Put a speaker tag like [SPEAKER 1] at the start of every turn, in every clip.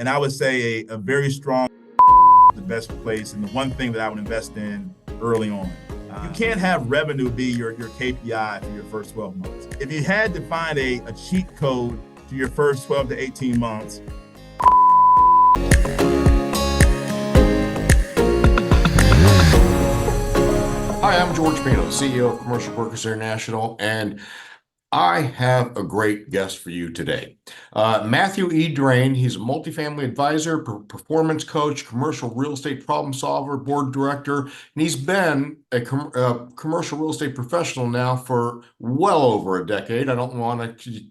[SPEAKER 1] And I would say a very strong the best place and the one thing that I would invest in early on. You can't have revenue be your KPI for your first 12 months. If you had to find a cheat code to your first 12 to 18 months.
[SPEAKER 2] Hi, I'm George Pino, CEO of Commercial Brokers International, and I have a great guest for you today. Matthew E. Drane, he's a multifamily advisor, performance coach, commercial real estate problem solver, board director, and he's been a commercial real estate professional now for well over a decade. I don't want to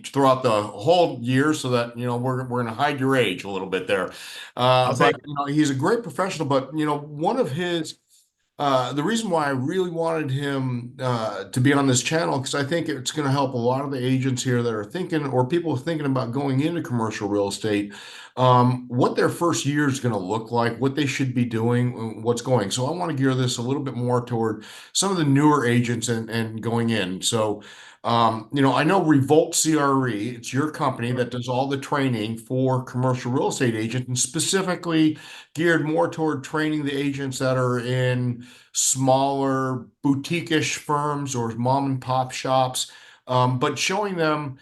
[SPEAKER 2] throw out the whole year so that, we're going to hide your age a little bit there. But he's a great professional, but, one of his the reason why I really wanted him to be on this channel, because I think it's going to help a lot of the agents here that are thinking, or people thinking about going into commercial real estate, what their first year is going to look like, what they should be doing, what's going. So I want to gear this a little bit more toward some of the newer agents and going in. So, I know Revolt CRE, it's your company that does all the training for commercial real estate agents, and specifically geared more toward training the agents that are in smaller boutique-ish firms or mom and pop shops, but showing them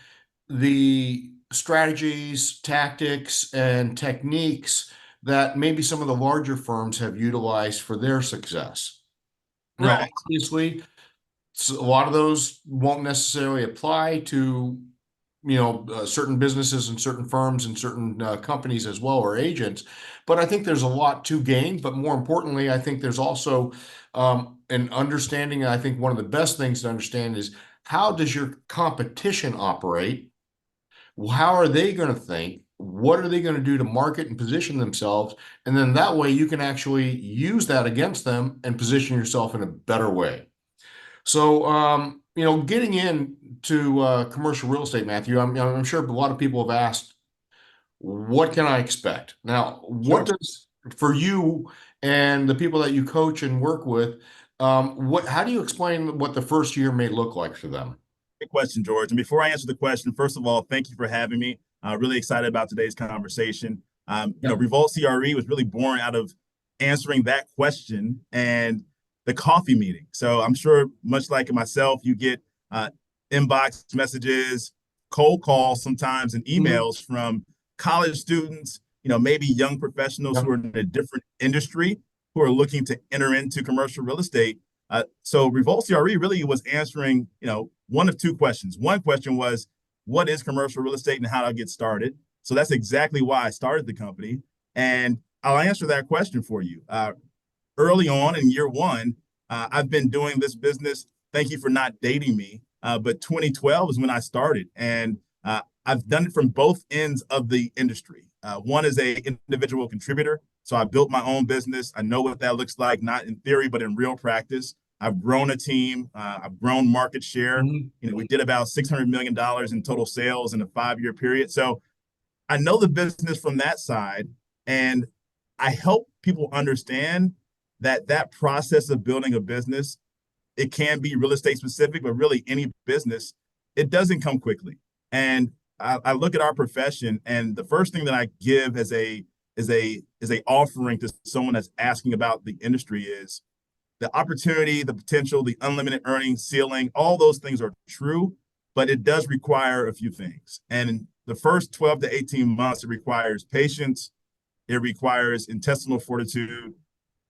[SPEAKER 2] the strategies, tactics, and techniques that maybe some of the larger firms have utilized for their success. Now, obviously, a lot of those won't necessarily apply to certain businesses and certain firms and certain companies as well, or agents. But I think there's a lot to gain. But more importantly, I think there's also an understanding. I think one of the best things to understand is, how does your competition operate? How are they going to think? What are they going to do to market and position themselves? And then that way you can actually use that against them and position yourself in a better way. So, getting into commercial real estate, Matthew, I'm sure a lot of people have asked, what can I expect? Now, what does, for you and the people that you coach and work with, how do you explain what the first year may look like for them?
[SPEAKER 1] Great question, George. And before I answer the question, first of all, thank you for having me. Really excited about today's conversation. Revolt CRE was really born out of answering that question and the coffee meeting. So I'm sure, much like myself, you get inbox messages, cold calls sometimes, and emails from college students, maybe young professionals who are in a different industry who are looking to enter into commercial real estate. So Revolt CRE really was answering, one of two questions. One question was, what is commercial real estate and how do I get started? So that's exactly why I started the company. And I'll answer that question for you. Early on in year one, I've been doing this business. Thank you for not dating me. But 2012 is when I started. And I've done it from both ends of the industry. One is a individual contributor. So I built my own business. I know what that looks like, not in theory, but in real practice. I've grown a team. I've grown market share. We did about $600 million in total sales in a 5-year period. So I know the business from that side. And I help people understand that process of building a business, it can be real estate specific, but really any business, it doesn't come quickly. And I look at our profession, and the first thing that I give as a offering to someone that's asking about the industry is the opportunity, the potential, the unlimited earnings ceiling. All those things are true, but it does require a few things. And in the first 12 to 18 months, it requires patience. It requires intestinal fortitude.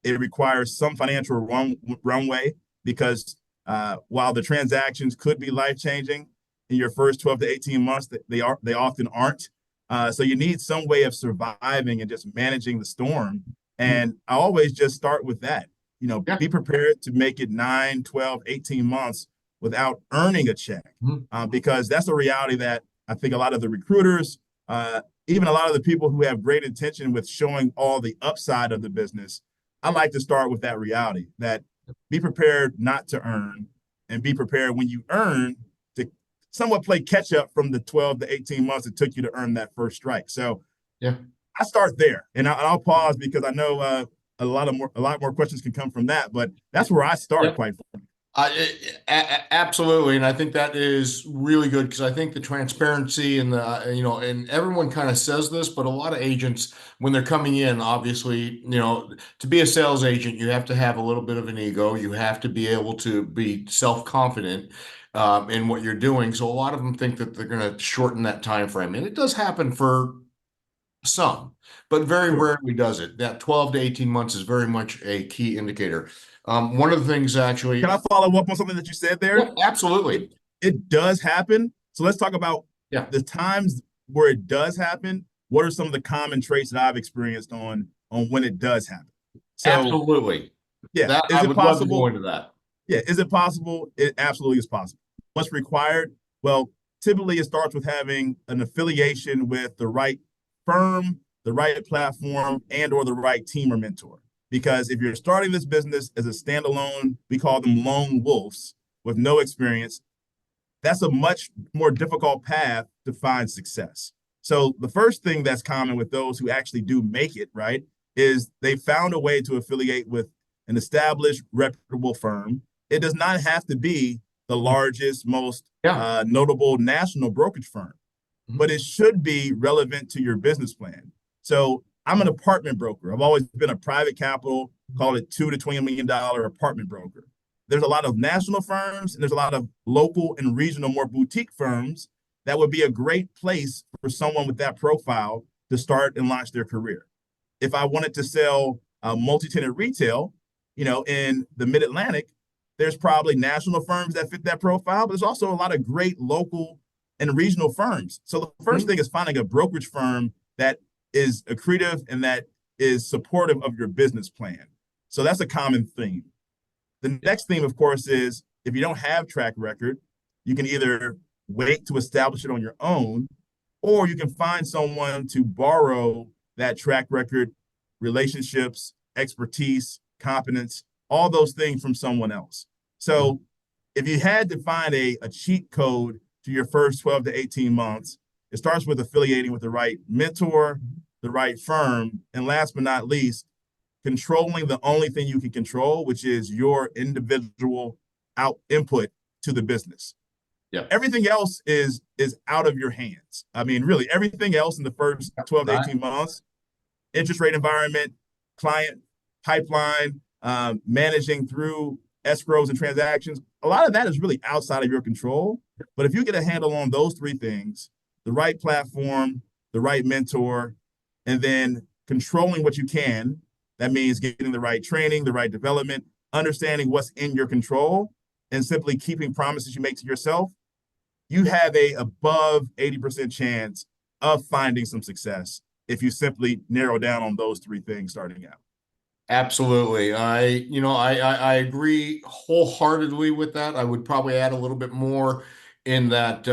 [SPEAKER 1] It requires some financial runway, because while the transactions could be life-changing in your first 12 to 18 months, they often aren't. So you need some way of surviving and just managing the storm. And I always just start with that. Be prepared to make it 9, 12, 18 months without earning a check, because that's a reality that I think a lot of the recruiters, even a lot of the people who have great intention with showing all the upside of the business, I like to start with that reality, that be prepared not to earn, and be prepared when you earn to somewhat play catch up from the 12 to 18 months it took you to earn that first strike. So I start there, and I'll pause because I know a lot more questions can come from that, but that's where I start, quite frankly.
[SPEAKER 2] Absolutely, and I think that is really good because I think the transparency and and everyone kind of says this, but a lot of agents, when they're coming in, obviously, to be a sales agent, you have to have a little bit of an ego. You have to be able to be self-confident in what you're doing. So a lot of them think that they're going to shorten that time frame, and it does happen for some, but very
[SPEAKER 1] Sure.
[SPEAKER 2] rarely does it. That 12 to 18 months is very much a key indicator. One of the things
[SPEAKER 1] Can
[SPEAKER 2] actually,
[SPEAKER 1] I follow up on something that you said there?
[SPEAKER 2] yeah,
[SPEAKER 1] It,
[SPEAKER 2] absolutely.
[SPEAKER 1] it does happen. So let's talk about
[SPEAKER 2] Yeah,
[SPEAKER 1] the times where it does happen. What are some of the common traits that I've experienced on when it does happen? So
[SPEAKER 2] absolutely.
[SPEAKER 1] yeah,
[SPEAKER 2] That
[SPEAKER 1] is
[SPEAKER 2] I
[SPEAKER 1] it
[SPEAKER 2] would love to go
[SPEAKER 1] possible?
[SPEAKER 2] into that.
[SPEAKER 1] Yeah, is it possible? It absolutely is possible. What's required? Well, typically it starts with having an affiliation with the right firm, the right platform, and or the right team or mentor. Because if you're starting this business as a standalone, we call them lone wolves with no experience, that's a much more difficult path to find success. So the first thing that's common with those who actually do make it, right, is they found a way to affiliate with an established, reputable firm. It does not have to be the largest, most
[SPEAKER 2] Yeah.
[SPEAKER 1] notable national brokerage firm, but
[SPEAKER 2] Mhm.
[SPEAKER 1] it should be relevant to your business plan. So I'm an apartment broker. I've always been a private capital, call it $2 to $20 million apartment broker. There's a lot of national firms and there's a lot of local and regional, more boutique firms that would be a great place for someone with that profile to start and launch their career. If I wanted to sell multi-tenant retail, in the Mid-Atlantic, there's probably national firms that fit that profile, but there's also a lot of great local and regional firms. So the first
[SPEAKER 2] Mhm.
[SPEAKER 1] thing is finding a brokerage firm that is accretive and that is supportive of your business plan. So that's a common theme. The
[SPEAKER 2] Yeah.
[SPEAKER 1] next theme, of course, is if you don't have track record, you can either wait to establish it on your own, or you can find someone to borrow that track record, relationships, expertise, competence, all those things from someone else.
[SPEAKER 2] Mhm.
[SPEAKER 1] So if you had to find a cheat code to your first 12 to 18 months, it starts with affiliating with the right mentor, the right firm, and last but not least, controlling the only thing you can control, which is your individual out input to the business.
[SPEAKER 2] Yeah.
[SPEAKER 1] Everything else is out of your hands. I mean, really, everything else in the first 12 to
[SPEAKER 2] Right.
[SPEAKER 1] 18 months, interest rate environment, client pipeline, managing through escrows and transactions, a lot of that is really outside of your control. But if you get a handle on those three things, the right platform, the right mentor, and then controlling what you can, that means getting the right training, the right development, understanding what's in your control, and simply keeping promises you make to yourself, you have a above 80% chance of finding some success if you simply narrow down on those three things starting out.
[SPEAKER 2] Absolutely. I agree wholeheartedly with that. I would probably add a little bit more in that,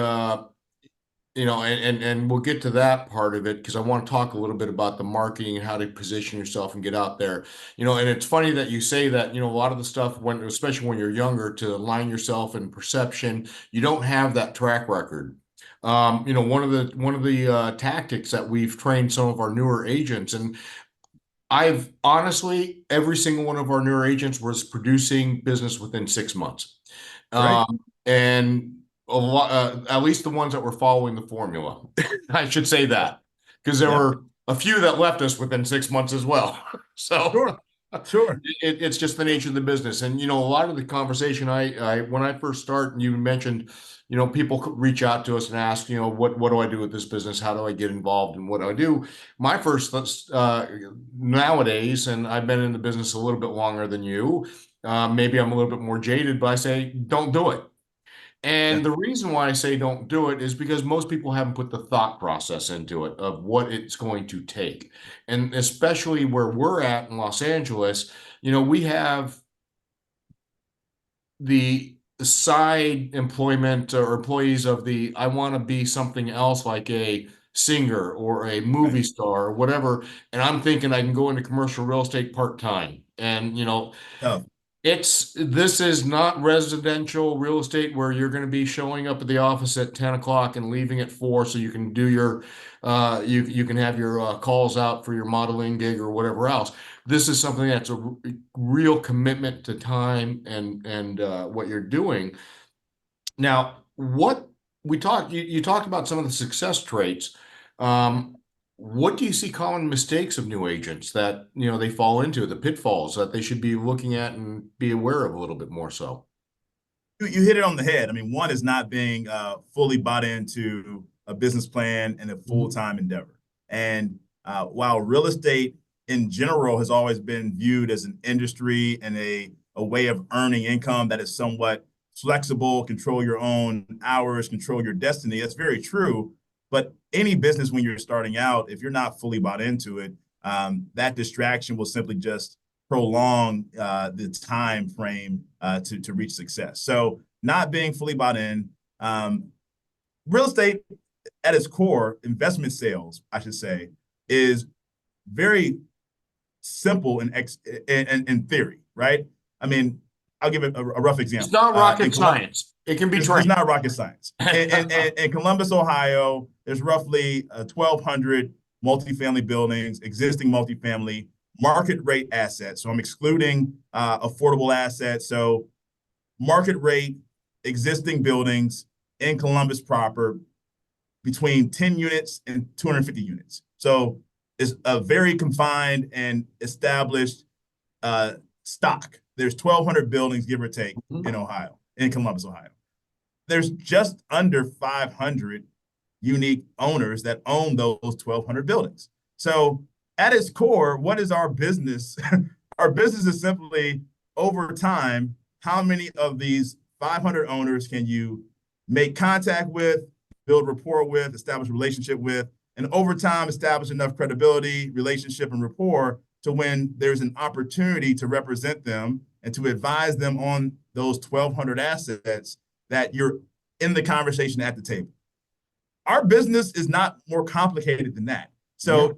[SPEAKER 2] and we'll get to that part of it because I want to talk a little bit about the marketing and how to position yourself and get out there. And it's funny that you say that, a lot of the stuff when, especially when you're younger, to align yourself in perception, you don't have that track record. One of the tactics that we've trained some of our newer agents, and I've honestly, every single one of our newer agents was producing business within 6 months.
[SPEAKER 1] Great.
[SPEAKER 2] And at least the ones that were following the formula. I should say that because there
[SPEAKER 1] Yep.
[SPEAKER 2] were a few that left us within 6 months as well. So
[SPEAKER 1] Sure. Sure.
[SPEAKER 2] it's just the nature of the business. And a lot of the conversation I when I first start, and you mentioned, people could reach out to us and ask, what do I do with this business? How do I get involved? And what do I do? My first nowadays, and I've been in the business a little bit longer than you. Maybe I'm a little bit more jaded, but I say, don't do it.
[SPEAKER 1] Yeah.
[SPEAKER 2] And the reason why I say don't do it is because most people haven't put the thought process into it of what it's going to take. And especially where we're at in Los Angeles, we have the side employment or employees of the I want to be something else like a singer or a
[SPEAKER 1] Right.
[SPEAKER 2] movie star or whatever. And I'm thinking I can go into commercial real estate part-time. And
[SPEAKER 1] Tough.
[SPEAKER 2] This is not residential real estate where you're going to be showing up at the office at 10 o'clock and leaving at 4 so you can do your you can have your calls out for your modeling gig or whatever else. This is something that's a real commitment to time and what you're doing. Now, what we talked you talked about some of the success traits. Um, what do you see common mistakes of new agents that, they fall into, the pitfalls that they should be looking at and be aware of a little bit more so?
[SPEAKER 1] You hit it on the head. I mean, one is not being fully bought into a business plan and a full-time endeavor. And while real estate in general has always been viewed as an industry and a way of earning income that is somewhat flexible, control your own hours, control your destiny, that's very true. But any business, when you're starting out, if you're not fully bought into it, that distraction will simply just prolong the time frame to reach success. So not being fully bought in. Real estate at its core, investment sales, I should say, is very simple in theory, right? I mean, I'll give it a rough example.
[SPEAKER 2] It's not rocket science. It can be trained.
[SPEAKER 1] It's not rocket science. In Columbus, Ohio, there's roughly 1,200 multifamily buildings, existing multifamily market rate assets. So I'm excluding affordable assets. So market rate existing buildings in Columbus proper between 10 units and 250 units. So it's a very confined and established stock. There's 1,200 buildings, give or take, in Ohio, in Columbus, Ohio. There's just under 500 unique owners that own those 1,200 buildings. So at its core, what is our business? Our business is simply, over time, how many of these 500 owners can you make contact with, build rapport with, establish a relationship with, and over time establish enough credibility, relationship, and rapport to when there's an opportunity to represent them and to advise them on those 1,200 assets that you're in the conversation at the table. Our business is not more complicated than that. So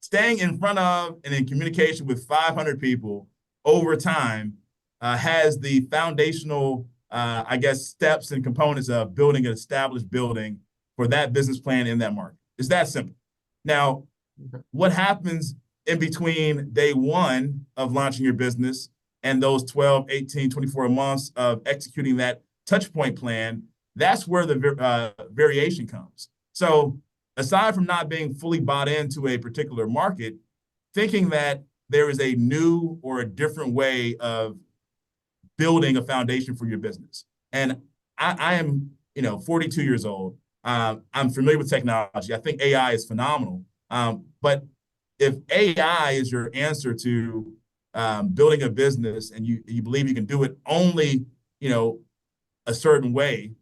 [SPEAKER 1] staying in front of and in communication with 500 people over time has the foundational, steps and components of building an established building for that business plan in that market. It's that simple. Now, what happens in between day one of launching your business and those 12, 18, 24 months of executing that touch point plan, that's where the variation comes. So aside from not being fully bought into a particular market, thinking that there is a new or a different way of building a foundation for your business. And I am, 42 years old. I'm familiar with technology. I think AI is phenomenal. But if AI is your answer to building a business and you believe you can do it only, a certain way,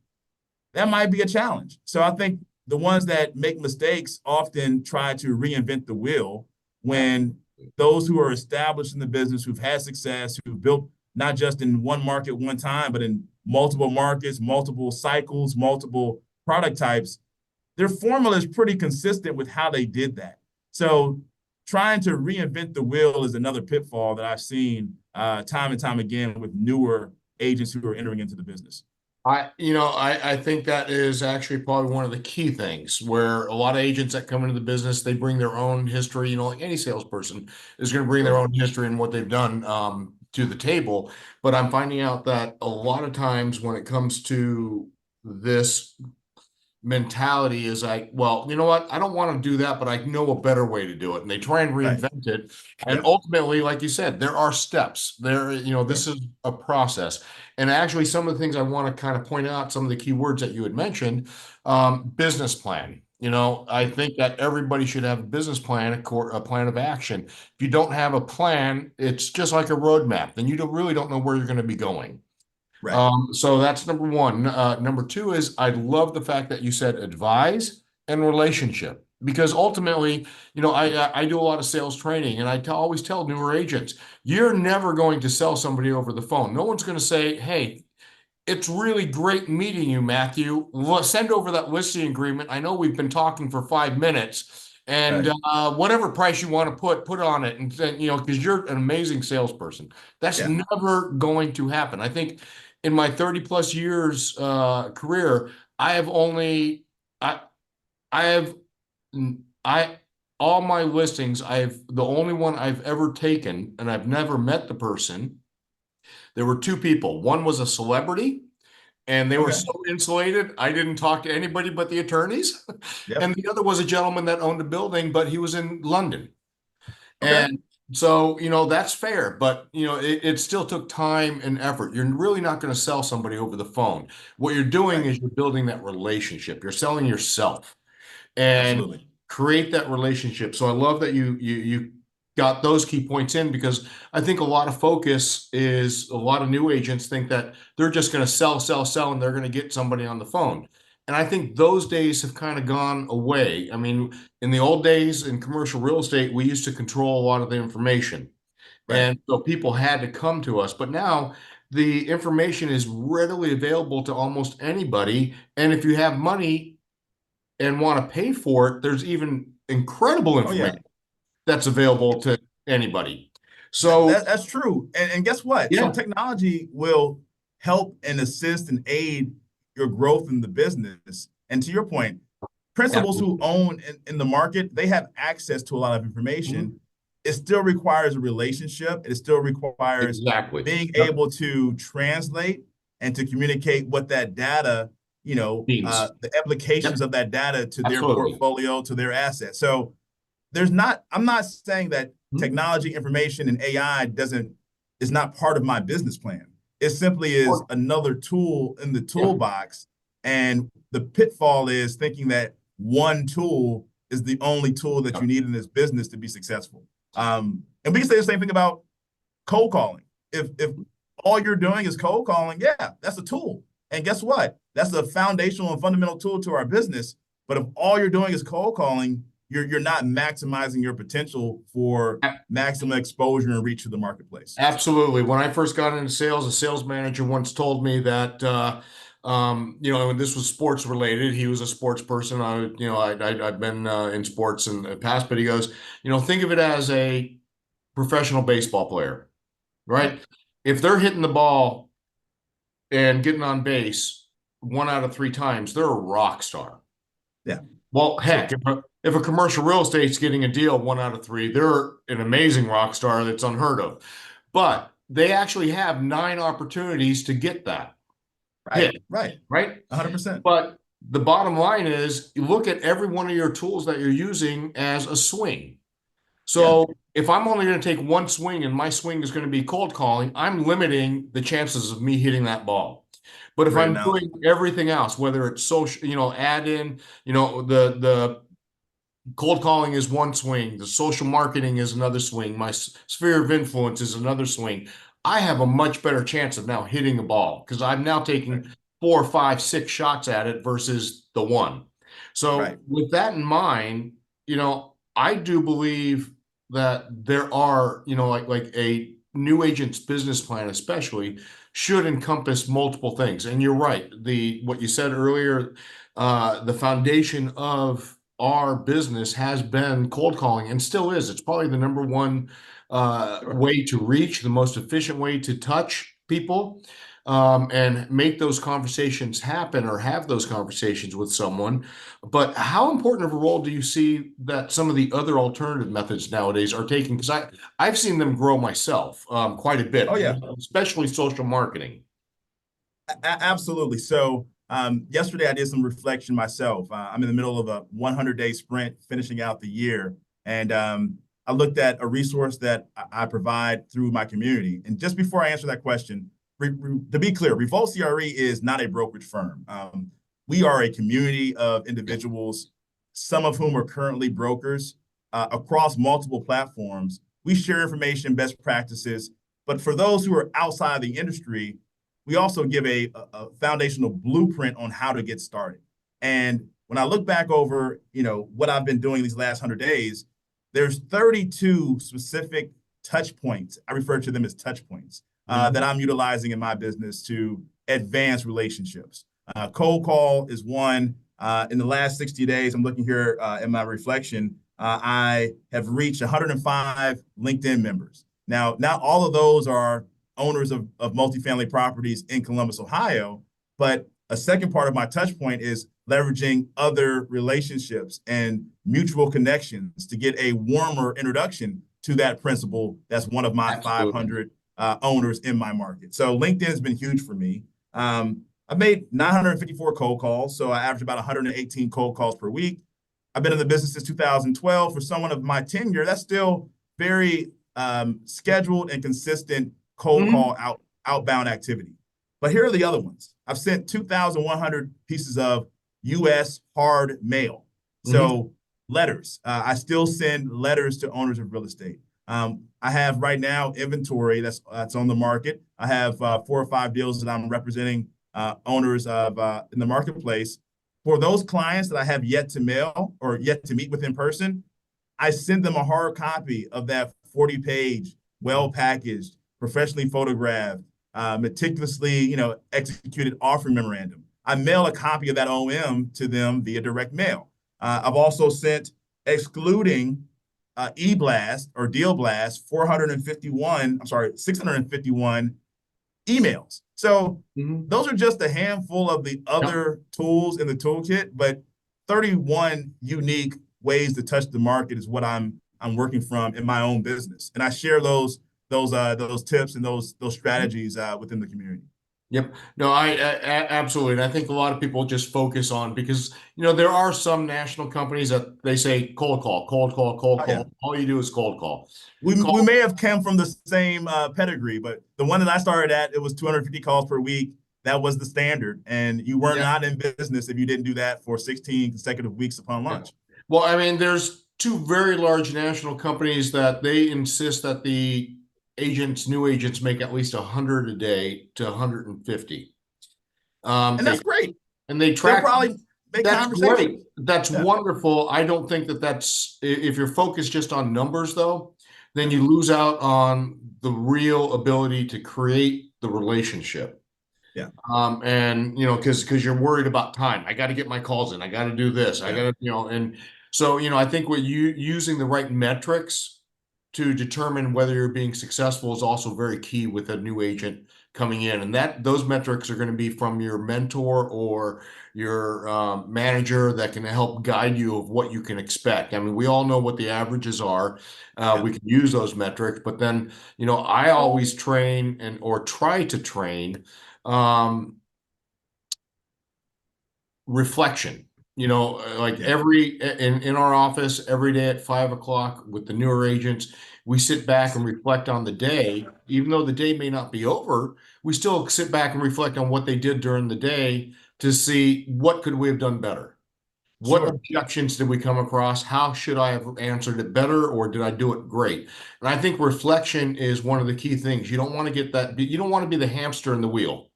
[SPEAKER 1] that might be a challenge. So I think the ones that make mistakes often try to reinvent the wheel when those who are established in the business, who've had success, who've built not just in one market one time, but in multiple markets, multiple cycles, multiple product types, their formula is pretty consistent with how they did that. So trying to reinvent the wheel is another pitfall that I've seen time and time again with newer agents who are entering into the business.
[SPEAKER 2] I think that is actually probably one of the key things where a lot of agents that come into the business, they bring their own history, like any salesperson is going to bring their own history and what they've done to the table. But I'm finding out that a lot of times when it comes to this mentality is like, well, you know what? I don't want to do that, but I know a better way to do it. And they try and reinvent it. And ultimately, like you said, there are steps there. This is a process. And actually, some of the things I want to kind of point out, some of the key words that you had mentioned, business plan. I think that everybody should have a business plan, a plan of action. If you don't have a plan, it's just like a roadmap. Then you really don't know where you're going to be going.
[SPEAKER 1] Right.
[SPEAKER 2] So that's number one. Number two is I love the fact that you said advise and relationship, because ultimately, I do a lot of sales training and I always tell newer agents, you're never going to sell somebody over the phone. No one's going to say, hey, it's really great meeting you, Matthew. Send over that listing agreement. I know we've been talking for 5 minutes and
[SPEAKER 1] Right.
[SPEAKER 2] whatever price you want to put on it, and then, because you're an amazing salesperson. That's
[SPEAKER 1] Yeah.
[SPEAKER 2] never going to happen. I think in my 30 plus years career, I have only I I have I all my listings, the only one I've ever taken, and I've never met the person. There were two people. One was a celebrity, and they were
[SPEAKER 1] Okay.
[SPEAKER 2] so insulated, I didn't talk to anybody but the attorneys.
[SPEAKER 1] Yep.
[SPEAKER 2] And the other was a gentleman that owned a building, but he was in London.
[SPEAKER 1] Okay.
[SPEAKER 2] And so, that's fair, but it still took time and effort. You're really not going to sell somebody over the phone. What you're doing
[SPEAKER 1] Right.
[SPEAKER 2] is you're building that relationship. You're selling yourself and
[SPEAKER 1] Absolutely.
[SPEAKER 2] create that relationship. So I love that you got those key points in, because I think a lot of new agents think that they're just going to sell, sell, sell, and they're going to get somebody on the phone. And I think those days have kind of gone away. I mean, in the old days in commercial real estate, we used to control a lot of the information.
[SPEAKER 1] Right.
[SPEAKER 2] And so people had to come to us. But now the information is readily available to almost anybody. And if you have money and want to pay for it, there's even incredible
[SPEAKER 1] Oh yeah.
[SPEAKER 2] information that's available to anybody. So,
[SPEAKER 1] That's true. And guess what? So
[SPEAKER 2] yeah,
[SPEAKER 1] technology will help and assist and aid your growth in the business. And to your point, principals who
[SPEAKER 2] absolutely.
[SPEAKER 1] own in the market, they have access to a lot of
[SPEAKER 2] Mhm.
[SPEAKER 1] information. It still requires a relationship. It still requires
[SPEAKER 2] Exactly.
[SPEAKER 1] being
[SPEAKER 2] Yep.
[SPEAKER 1] able to translate and to communicate what that data,
[SPEAKER 2] Beans.
[SPEAKER 1] the implications
[SPEAKER 2] Yep.
[SPEAKER 1] of that data to their
[SPEAKER 2] Absolutely.
[SPEAKER 1] portfolio, to their assets. So I'm not saying that
[SPEAKER 2] Mhm.
[SPEAKER 1] technology, information, and AI is not part of my business plan. It simply is another tool in the
[SPEAKER 2] Yeah.
[SPEAKER 1] toolbox. And the pitfall is thinking that one tool is the only tool that you
[SPEAKER 2] Yep.
[SPEAKER 1] need in this business to be successful. And we can say the same thing about cold calling. If all you're doing is cold calling, yeah, that's a tool. And guess what? That's a foundational and fundamental tool to our business. But if all you're doing is cold calling, you're not maximizing your potential for
[SPEAKER 2] A-
[SPEAKER 1] maximum exposure and reach to the marketplace.
[SPEAKER 2] Absolutely. When I first got into sales, a sales manager once told me that, and this was sports related. He was a sports person. I've been in sports in the past, but he goes, think of it as a professional baseball player,
[SPEAKER 1] Yep.
[SPEAKER 2] right? If they're hitting the ball and getting on base 1 out of 3 times, they're a rock star.
[SPEAKER 1] Yeah.
[SPEAKER 2] Well,
[SPEAKER 1] True.
[SPEAKER 2] heck, if a commercial real estate's getting a deal 1 out of 3, they're an amazing rock star that's unheard of. But they actually have 9 opportunities to get that
[SPEAKER 1] Right.
[SPEAKER 2] hit,
[SPEAKER 1] Right.
[SPEAKER 2] right?
[SPEAKER 1] 100%.
[SPEAKER 2] But the bottom line is you look at every one of your tools that you're using as a swing.
[SPEAKER 1] Yeah.
[SPEAKER 2] So if I'm only going to take one swing and my swing is going to be cold calling, I'm limiting the chances of me hitting that ball. But if
[SPEAKER 1] Great
[SPEAKER 2] I'm
[SPEAKER 1] analogy.
[SPEAKER 2] doing everything else, whether it's social, add in, the cold calling is one swing, the social marketing is another swing, my sphere of influence is another swing, I have a much better chance of now hitting the ball because I'm now
[SPEAKER 1] Right.
[SPEAKER 2] taking 4, 5, 6 shots at it versus the one. So
[SPEAKER 1] Right.
[SPEAKER 2] with that in mind, I do believe that there are, like a new agent's business plan, especially, should encompass multiple things. And you're right. What you said earlier, the foundation of our business has been cold calling and still is. It's probably the number one
[SPEAKER 1] Sure.
[SPEAKER 2] way to reach, the most efficient way to touch people, and make those conversations happen or have those conversations with someone. But how important of a role do you see that some of the other alternative methods nowadays are taking? Because I've seen them grow myself quite a
[SPEAKER 1] Oh
[SPEAKER 2] bit,
[SPEAKER 1] yeah.
[SPEAKER 2] especially social marketing.
[SPEAKER 1] Absolutely. So yesterday I did some reflection myself. I'm in the middle of a 100-day sprint, finishing out the year, and I looked at a resource that I provide through my community. And just before I answer that question, to be clear, Revolt CRE is not a brokerage firm. We are a community of individuals, some of whom are currently brokers across multiple platforms. We share information, best practices, but for those who are outside the industry, we also give a foundational blueprint on how to get started. And when I look back over, what I've been doing these last 100 days, there's 32 specific touch points. I refer to them as touch points that
[SPEAKER 2] Mhm.
[SPEAKER 1] I'm utilizing in my business to advance relationships. Cold call is one. In the last 60 days, I'm looking here in my reflection. I have reached 105 LinkedIn members. Now, not all of those are owners of multifamily properties in Columbus, Ohio, but a second part of my touch point is leveraging other relationships and mutual connections to get a warmer introduction to that principal that's one of my
[SPEAKER 2] Absolutely.
[SPEAKER 1] 500 owners in my market. So LinkedIn has been huge for me. I've made 954 cold calls, so I average about 118 cold calls per week. I've been in the business since 2012. For someone of my tenure, that's still very scheduled and consistent cold call outbound activity. But here are the other ones. I've sent 2,100 pieces of U.S. hard mail. So letters. I still send letters to owners of real estate. I have right now inventory that's on the market. I have 4 or 5 deals that I'm representing owners of in the marketplace. For those clients that I have yet to mail or yet to meet with in person, I send them a hard copy of that 40-page, well-packaged, professionally photographed, meticulously, executed offering memorandum. I mail a copy of that OM to them via direct mail. I've also sent, excluding e-blast or deal blast, 651 emails. So those are just a handful of the other tools in the toolkit, but 31 unique ways to touch the market is what I'm working from in my own business. And I share those tips and those strategies within the community.
[SPEAKER 2] Yep. No, I absolutely. And I think a lot of people just focus on, because, there are some national companies that they say cold call, cold call, cold call.
[SPEAKER 1] Yeah.
[SPEAKER 2] All you do is cold call.
[SPEAKER 1] We may have come from the same pedigree, but the one that I started at, it was 250 calls per week. That was the standard. And you were not in business if you didn't do that for 16 consecutive weeks upon launch.
[SPEAKER 2] Yeah. Well, I mean, there's 2 very large national companies that they insist that the new agents make at least 100 a day to 150.
[SPEAKER 1] And that's great.
[SPEAKER 2] And they track.
[SPEAKER 1] They'll probably make
[SPEAKER 2] That's
[SPEAKER 1] conversation.
[SPEAKER 2] great. That's wonderful. I don't think that's, if you're focused just on numbers, though, then you lose out on the real ability to create the relationship.
[SPEAKER 1] Yeah.
[SPEAKER 2] And because you're worried about time. I got to get my calls in. I got to do this. I got to, and so I think what you using the right metrics to determine whether you're being successful is also very key with a new agent coming in, and those metrics are going to be from your mentor or your manager that can help guide you of what you can expect. I mean, we all know what the averages are. We can use those metrics, but then I always train or try to train reflection. Like in our office every day at 5 o'clock with the newer agents, we sit back and reflect on the day. Even though the day may not be over, we still sit back and reflect on what they did during the day to see what could we have done better. What objections did we come across? How should I have answered it better, or did I do it great? And I think reflection is one of the key things. You don't want to you don't want to be the hamster in the wheel.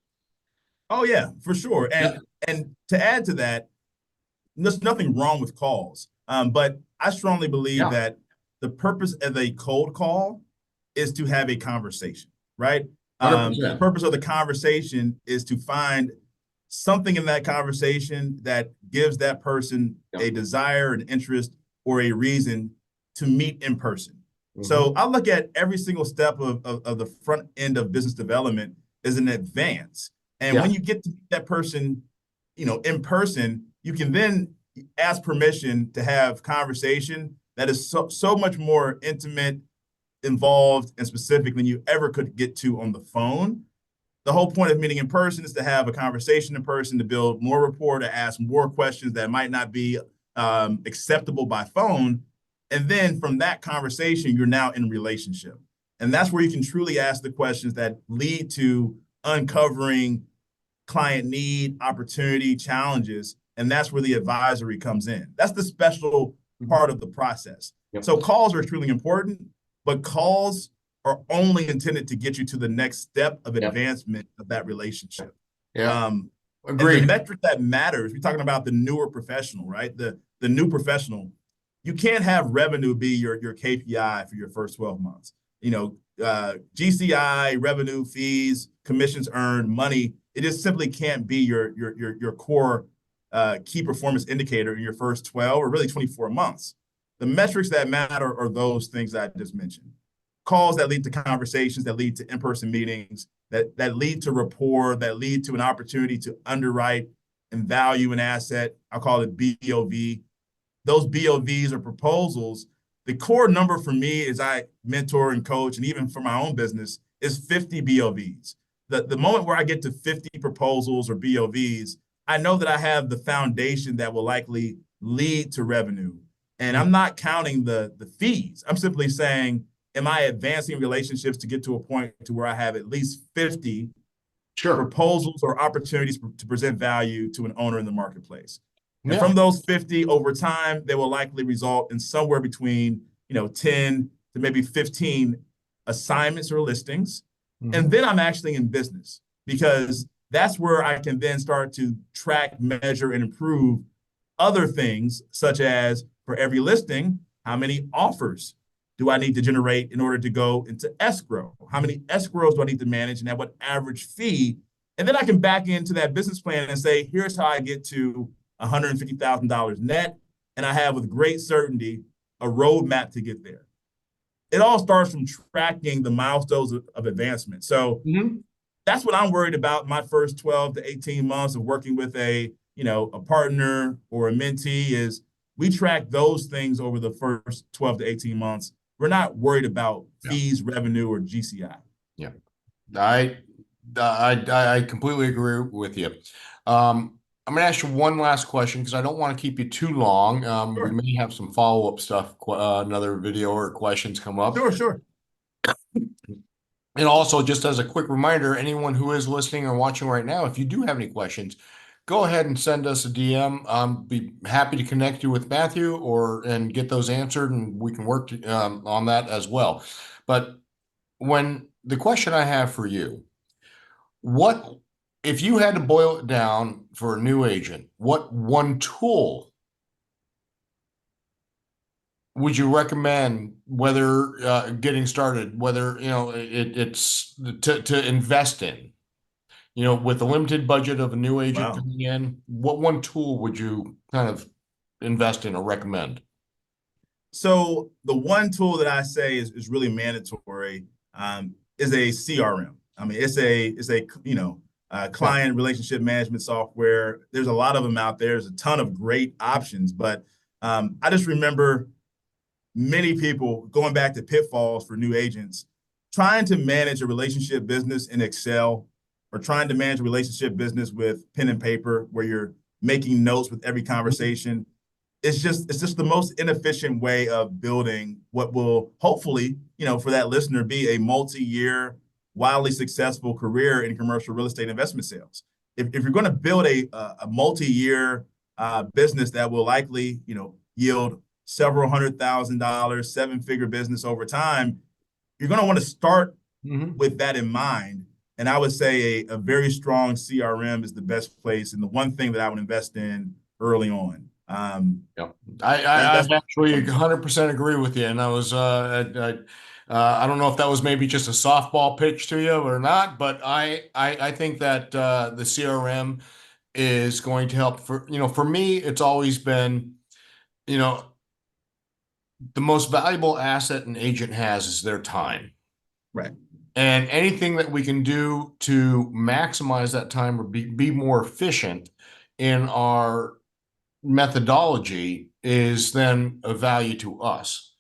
[SPEAKER 1] Oh yeah, for sure. And to add to that, there's nothing wrong with calls. But I strongly believe that the purpose of a cold call is to have a conversation, right? The purpose of the conversation is to find something in that conversation that gives that person a desire, an interest, or a reason to meet in person. So I look at every single step of the front end of business development as an advance. And when you get to meet that person, in person, you can then ask permission to have conversation that is so much more intimate, involved, and specific than you ever could get to on the phone. The whole point of meeting in person is to have a conversation in person, to build more rapport, to ask more questions that might not be acceptable by phone. And then from that conversation, you're now in a relationship. And that's where you can truly ask the questions that lead to uncovering client need, opportunity, challenges. And that's where the advisory comes in. That's the special part of the process. So calls are extremely important, but calls are only intended to get you to the next step of advancement of that relationship.
[SPEAKER 2] Agreed.
[SPEAKER 1] And the metric that matters, we're talking about the newer professional, right? The new professional. You can't have revenue be your KPI for your first 12 months. GCI, revenue, fees, commissions earned, money, it just simply can't be your core key performance indicator in your first 12 or really 24 months. The metrics that matter are those things that I just mentioned. Calls that lead to conversations, that lead to in-person meetings, that lead to rapport, that lead to an opportunity to underwrite and value an asset. I'll call it BOV. Those BOVs or proposals, the core number for me as I mentor and coach, and even for my own business, is 50 BOVs. The moment where I get to 50 proposals or BOVs, I know that I have the foundation that will likely lead to revenue. And I'm not counting the fees. I'm simply saying, am I advancing relationships to get to a point to where I have at least 50 proposals or opportunities to present value to an owner in the marketplace? And from those 50 over time, they will likely result in somewhere between 10 to maybe 15 assignments or listings. And then I'm actually in business, because that's where I can then start to track, measure, and improve other things, such as for every listing, how many offers do I need to generate in order to go into escrow? How many escrows do I need to manage, and at what average fee? And then I can back into that business plan and say, here's how I get to $150,000 net. And I have with great certainty a roadmap to get there. It all starts from tracking the milestones of advancement. So that's what I'm worried about my first 12 to 18 months of working with a partner or a mentee. Is we track those things over the first 12 to 18 months. We're not worried about fees, revenue, or GCI.
[SPEAKER 2] Yeah, I completely agree with you. I'm going to ask you one last question, because I don't want to keep you too long.
[SPEAKER 1] Sure.
[SPEAKER 2] We may have some follow-up stuff, another video or questions come up.
[SPEAKER 1] Sure.
[SPEAKER 2] And also, just as a quick reminder, anyone who is listening or watching right now, if you do have any questions, go ahead and send us a DM. Be happy to connect you with Matthew and get those answered, and we can work on that as well. But when the question I have for you, if you had to boil it down for a new agent, what one tool would you recommend, whether getting started, whether it's to invest in, with a limited budget of a new agent coming in? What one tool would you kind of invest in or recommend?
[SPEAKER 1] So the one tool that I say is really mandatory is a CRM. I mean, it's a client relationship management software. There's a lot of them out there. There's a ton of great options, but I just remember many people going back to pitfalls for new agents, trying to manage a relationship business in Excel, or trying to manage a relationship business with pen and paper where you're making notes with every conversation. It's just the most inefficient way of building what will hopefully, for that listener, be a multi-year, wildly successful career in commercial real estate investment sales. If you're going to build a multi-year business that will likely, yield several $100,000, seven-figure business over time, you're going to want to start with that in mind. And I would say a very strong CRM is the best place, and the one thing that I would invest in early on.
[SPEAKER 2] I actually 100% agree with you. And I was, I don't know if that was maybe just a softball pitch to you or not, but I think that the CRM is going to help. For me, it's always been, the most valuable asset an agent has is their time.
[SPEAKER 1] Right.
[SPEAKER 2] And anything that we can do to maximize that time or be more efficient in our methodology is then of value to us.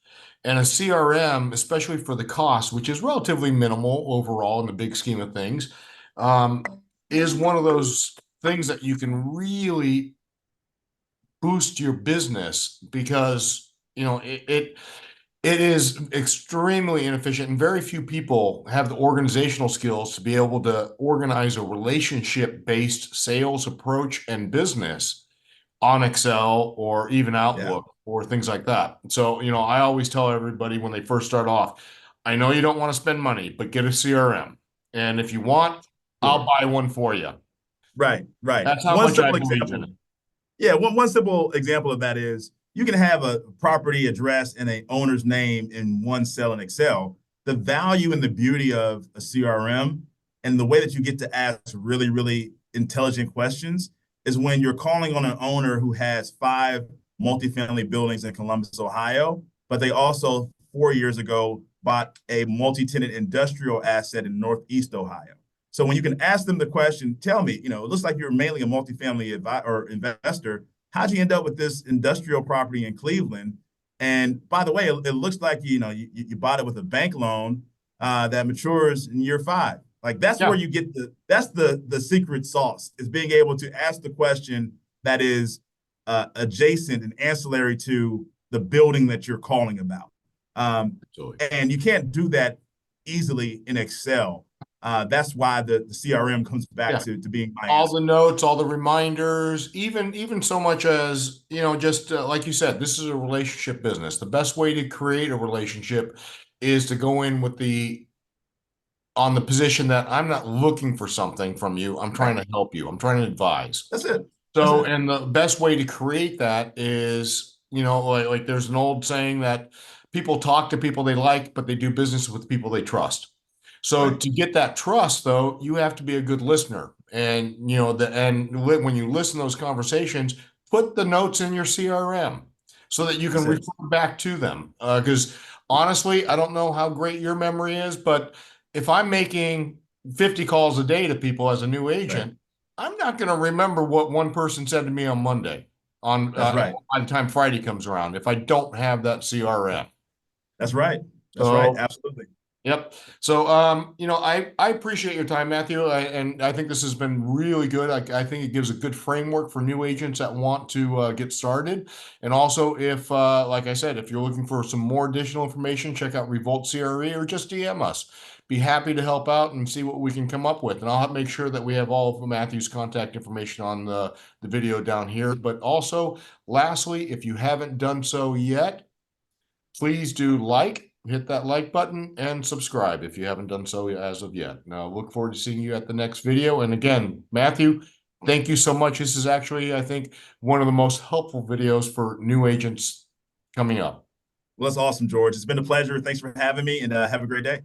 [SPEAKER 2] And a CRM, especially for the cost, which is relatively minimal overall in the big scheme of things, is one of those things that you can really boost your business, because it is extremely inefficient, and very few people have the organizational skills to be able to organize a relationship-based sales approach and business on Excel or even Outlook or things like that. So, I always tell everybody when they first start off, I know you don't want to spend money, but get a CRM. And if you want, I'll buy one for you.
[SPEAKER 1] Right.
[SPEAKER 2] That's how much I believe in it.
[SPEAKER 1] Yeah, one simple example of that is you can have a property address and a owner's name in one cell in Excel. The value and the beauty of a CRM and the way that you get to ask really, really intelligent questions is when you're calling on an owner who has 5 multifamily buildings in Columbus, Ohio, but they also 4 years ago bought a multi-tenant industrial asset in Northeast Ohio. So when you can ask them the question, tell me, it looks like you're mainly a multifamily or investor. How'd you end up with this industrial property in Cleveland? And by the way, it looks like you bought it with a bank loan that matures in year 5. Like that's
[SPEAKER 2] Yeah.
[SPEAKER 1] where you get the secret sauce, is being able to ask the question that is adjacent and ancillary to the building that you're calling about. And you can't do that easily in Excel. That's why the CRM comes back to being my
[SPEAKER 2] all
[SPEAKER 1] answer.
[SPEAKER 2] the notes, all the reminders, even so much as, just like you said, this is a relationship business. The best way to create a relationship is to go in with on the position that I'm not looking for something from you. I'm trying to help you. I'm trying to advise.
[SPEAKER 1] That's it.
[SPEAKER 2] So, and the best way to create that is, like there's an old saying that people talk to people they like, but they do business with people they trust. So
[SPEAKER 1] Right.
[SPEAKER 2] to get that trust, though, you have to be a good listener. And, when you listen to those conversations, put the notes in your CRM so that you can
[SPEAKER 1] That's it.
[SPEAKER 2] refer back to them. Because honestly, I don't know how great your memory is, but if I'm making 50 calls a day to people as a new agent,
[SPEAKER 1] Right.
[SPEAKER 2] I'm not going to remember what one person said to me on Monday
[SPEAKER 1] That's right.
[SPEAKER 2] by the time Friday comes around if I don't have that CRM.
[SPEAKER 1] That's right. That's right.
[SPEAKER 2] So,
[SPEAKER 1] Absolutely.
[SPEAKER 2] yep. So, I appreciate your time, Matthew, and I think this has been really good. I think it gives a good framework for new agents that want to get started. And also, if, like I said, if you're looking for some more additional information, check out Revolt CRE or just DM us. Be happy to help out and see what we can come up with. And I'll make sure that we have all of Matthew's contact information on the video down here. But also, lastly, if you haven't done so yet, please do hit that like button and subscribe if you haven't done so as of yet. Now, look forward to seeing you at the next video. And again, Matthew, thank you so much. This is actually, I think, one of the most helpful videos for new agents coming up.
[SPEAKER 1] Well, that's awesome, George. It's been a pleasure. Thanks for having me, and have a great day.